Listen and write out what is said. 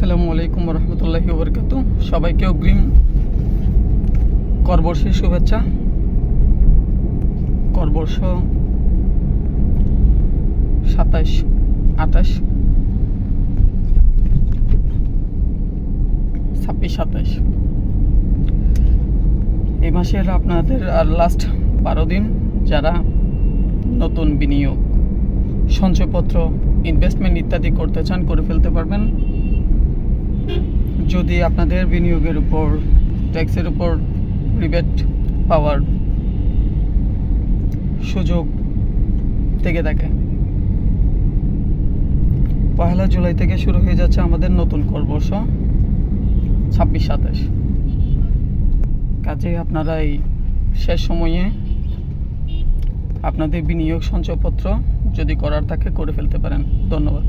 আসসালামু আলাইকুম রহমতুল্লাহি ওবরকাতুহ। সবাইকে অগ্রিম করবর্ষের শুভেচ্ছা। করবর্ষ 27, 28, 26, 27 এই মাসের আপনাদের আর লাস্ট 12 দিন যারা নতুন বিনিয়োগ, সঞ্চয়পত্র, ইনভেস্টমেন্ট ইত্যাদি করতে চান করে ফেলতে পারবেন। যদি আপনাদের বিনিয়োগের উপর ট্যাক্সের উপর রিবেট পাওয়ার সুযোগ থেকে থাকে। 1 জুলাই থেকে শুরু হয়ে যাচ্ছে আমাদের নতুন করবর্ষ 26, 27। কাজে আপনারা এই শেষ সময়ে আপনাদের বিনিয়োগ সঞ্চয়পত্র যদি করার থাকে করে ফেলতে পারেন। ধন্যবাদ।